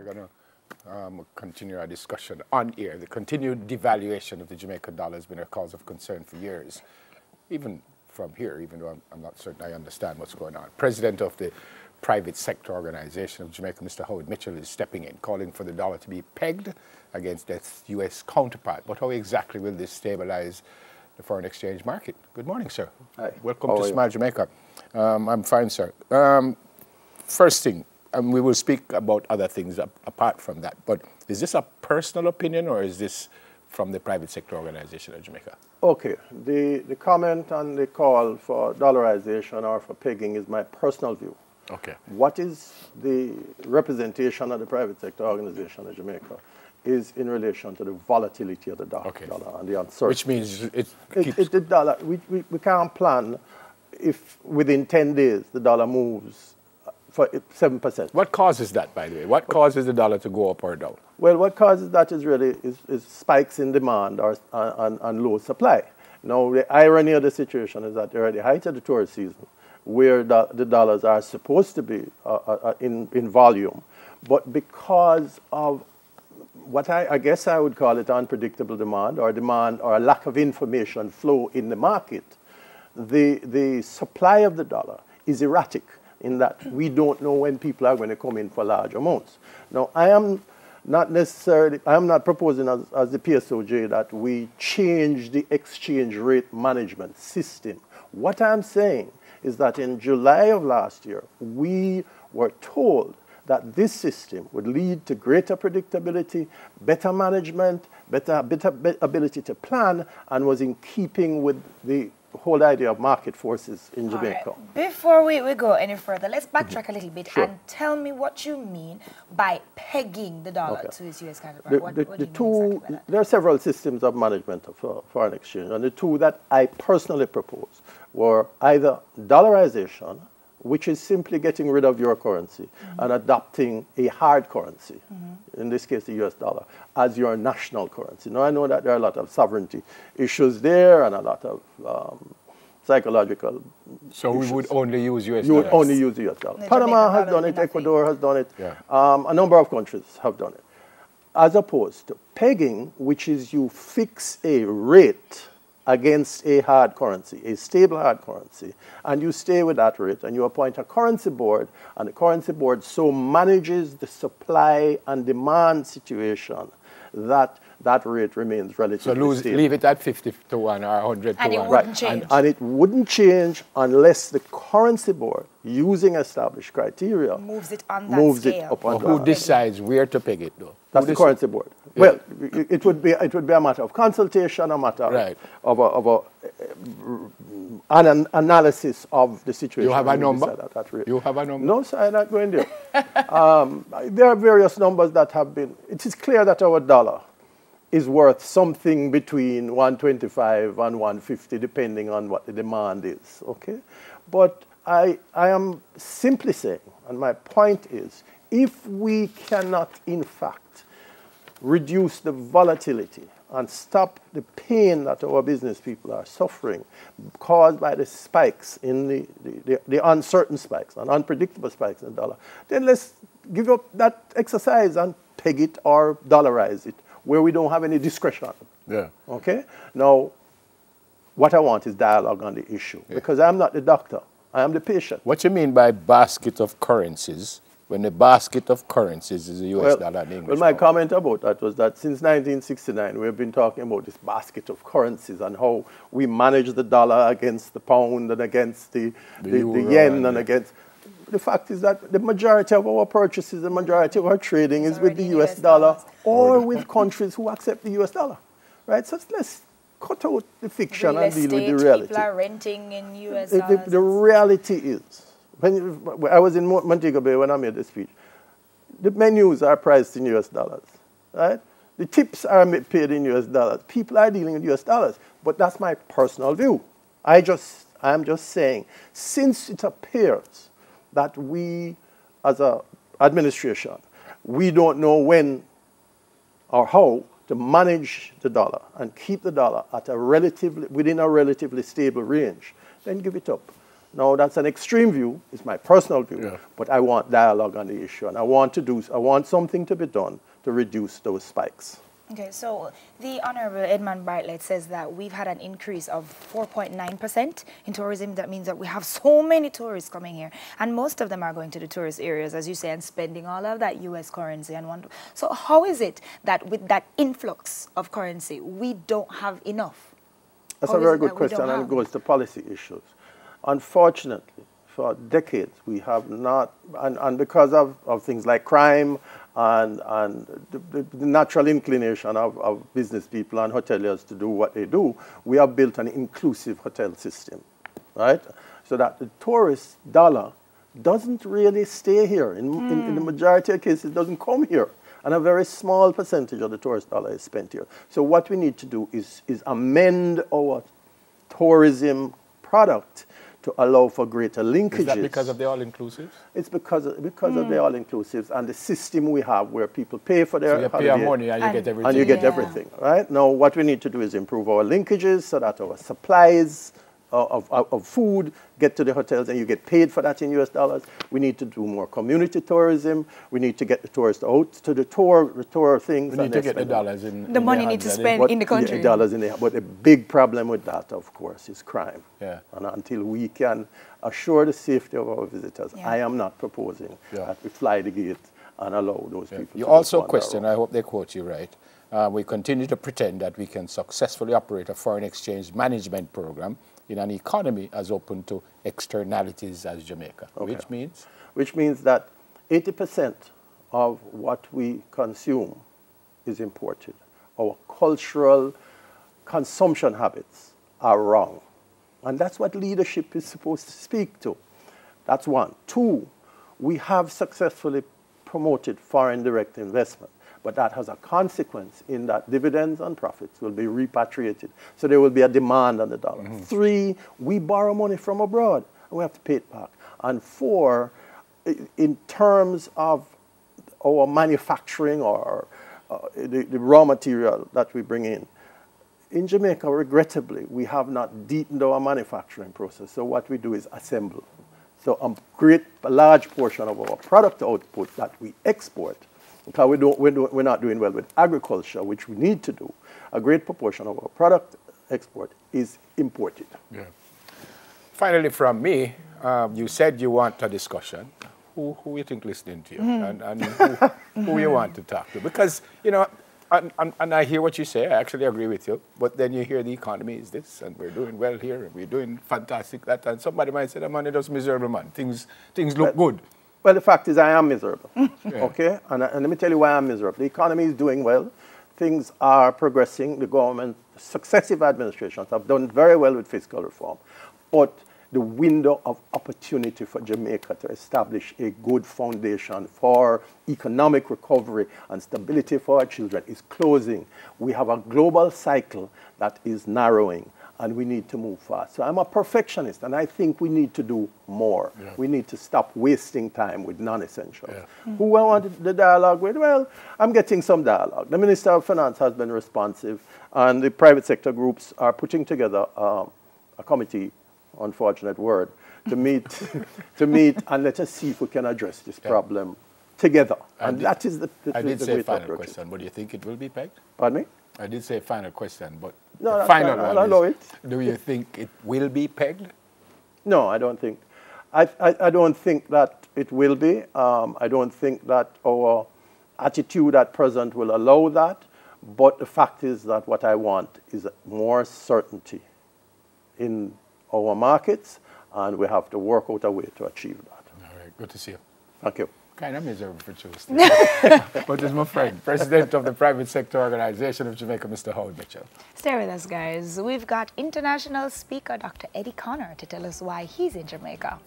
We're going to continue our discussion on air. The continued devaluation of the Jamaican dollar has been a cause of concern for years, even from here, even though I'm not certain I understand what's going on. President of the private sector organization of Jamaica, Mr. Howard Mitchell, is stepping in, calling for the dollar to be pegged against its U.S. counterpart. But how exactly will this stabilize the foreign exchange market? Good morning, sir. Hi. Welcome to Smile Jamaica. I'm fine, sir. First thing, we will speak about other things apart from that, but is this a personal opinion or is this from the private sector organization of Jamaica? Okay. The comment on the call for dollarization or for pegging is my personal view. Okay. What is the representation of the private sector organization of Jamaica is in relation to the volatility of the dollar, Okay. And the uncertainty. Which means the dollar, we can't plan if within 10 days the dollar moves for 7%. What causes that, by the way? What causes the dollar to go up or down? Well, what causes that is really is spikes in demand or and low supply. Now, the irony of the situation is that they're at the height of the tourist season, where the dollars are supposed to be in volume, but because of what I guess I would call it unpredictable demand or a lack of information flow in the market, the supply of the dollar is erratic in that we don't know when people are going to come in for large amounts. Now, I am not proposing as the PSOJ that we change the exchange rate management system. What I'm saying is that in July of last year, we were told that this system would lead to greater predictability, better management, better ability to plan, and was in keeping with the whole idea of market forces in Jamaica. Right. Before we go any further, let's backtrack a little bit Sure. and tell me what you mean by pegging the dollar to its U.S. counterpart. What do you mean exactly by that? There are several systems of management of foreign exchange, and the two that I personally propose were either dollarization, which is simply getting rid of your currency and adopting a hard currency, in this case the US dollar, as your national currency. Now, I know that there are a lot of sovereignty issues there and a lot of psychological So issues. we would only use US You would dollars? only use the US dollar. The Panama Jamaican has dollar done it, would be Ecuador has done it, Yeah. a number of countries have done it. As opposed to pegging, which is you fix a rate against a hard currency, a stable hard currency, and you stay with that rate, and you appoint a currency board, and the currency board so manages the supply and demand situation that that rate remains relatively stable. Leave it at 50 to 1 or 100 to And it 1. wouldn't change. And it wouldn't change unless the currency board, using established criteria, Moves it on that moves it scale. up on Who that. decides where to peg it, though? That's the currency board. Yeah. Well, it would be a matter of consultation, a matter Right. of an analysis of the situation. You have a when number? decide at that rate. You have a number? No, sir, I'm not going there. There are various numbers that have been. It is clear that our dollar is worth something between 125 and 150, depending on what the demand is. Okay, but I am simply saying, and my point is, if we cannot, in fact, reduce the volatility and stop the pain that our business people are suffering caused by the spikes in the uncertain spikes and unpredictable spikes in the dollar, then let's give up that exercise and peg it or dollarize it where we don't have any discretion. Yeah. Okay? Now, what I want is dialogue on the issue because I'm not the doctor. I am the patient. What you mean by basket of currencies when the basket of currencies is the US dollar and the English Well, my pound? comment about that was that since 1969, we've been talking about this basket of currencies and how we manage the dollar against the pound and against the euro yen and and against... The fact is that the majority of our purchases, the majority of our trading is with the already US dollar or with countries who accept the US dollar, right? So let's cut out the fiction Real and deal with estate, the reality. people are renting in U.S. The dollars. reality is, when I was in Montego Bay when I made the speech, the menus are priced in US dollars, right? The tips are paid in US dollars. People are dealing in US dollars, but that's my personal view. I'm just saying, since it appears that we, as an administration, we don't know when or how to manage the dollar and keep the dollar at within a relatively stable range, then give it up. Now, that's an extreme view. It's my personal view. Yeah. But I want dialogue on the issue. And I want something to be done to reduce those spikes. Okay, so the Honorable Edmund Bartlett says that we've had an increase of 4.9% in tourism. That means that we have so many tourists coming here, and most of them are going to the tourist areas, as you say, and spending all of that U.S. currency. So how is it that with that influx of currency, we don't have enough? That's a very good question, and it goes to policy issues. Unfortunately, for decades, we have not, and because of things like crime and the natural inclination of business people and hoteliers to do what they do, we have built an inclusive hotel system, right? So that the tourist dollar doesn't really stay here. In the majority of cases, it doesn't come here. And a very small percentage of the tourist dollar is spent here. So what we need to do is amend our tourism product to allow for greater linkages. Is that because of the all-inclusives? It's because of the all-inclusives and the system we have where people pay for their holiday. So you pay money and you get everything. And you get everything, right? Now, what we need to do is improve our linkages so that our supplies of food get to the hotels and you get paid for that in US dollars. We need to do more community tourism. We need to get the tourists out to the tour things. We need to get the dollars in the money need to spend in the country. The dollars in the, but the big problem with that, of course, is crime. Yeah. And until we can assure the safety of our visitors, I am not proposing that we fly the gate and allow those people You to also question, I hope they quote you right, we continue to pretend that we can successfully operate a foreign exchange management program in an economy as open to externalities as Jamaica, which means? Which means that 80% of what we consume is imported. Our cultural consumption habits are wrong. And that's what leadership is supposed to speak to. That's one. Two, we have successfully promoted foreign direct investment. But that has a consequence in that dividends and profits will be repatriated. So there will be a demand on the dollar. Three, we borrow money from abroad, and we have to pay it back. And four, in terms of our manufacturing or the raw material that we bring in Jamaica, regrettably, we have not deepened our manufacturing process. So what we do is assemble. So a large portion of our product output that we export, because we're not doing well with agriculture, which we need to do, a great proportion of our product export is imported. Yeah. Finally, from me, you said you want a discussion. Who you think listening to you, and who you want to talk to? Because, you know, and I hear what you say. I actually agree with you. But then you hear the economy is this, and we're doing well here, and we're doing fantastic that, and somebody might say, "Man, you're just miserable, man. Things look good." Well, the fact is I am miserable, okay? And let me tell you why I'm miserable. The economy is doing well. Things are progressing. The government, successive administrations have done very well with fiscal reform. But the window of opportunity for Jamaica to establish a good foundation for economic recovery and stability for our children is closing. We have a global cycle that is narrowing, and we need to move fast. So I'm a perfectionist, and I think we need to do more. Yeah. We need to stop wasting time with non-essentials. Yeah. Who I want the dialogue with? Well, I'm getting some dialogue. The Minister of Finance has been responsive, and the private sector groups are putting together a committee, unfortunate word, to meet, and let us see if we can address this problem together. And that is the I did say final question, but do you think it will be pegged? Pardon me? I did say final question, but no, the final one I know it. Do you think it will be pegged? No, I don't think. I don't think that it will be. I don't think that our attitude at present will allow that. But the fact is that what I want is more certainty in our markets, and we have to work out a way to achieve that. All right, good to see you. Thank you. Kind of miserable for Tuesday. But it's my friend, President of the Private Sector Organization of Jamaica, Mr. Howard Mitchell. Stay with us, guys. We've got international speaker Dr. Eddie Connor to tell us why he's in Jamaica.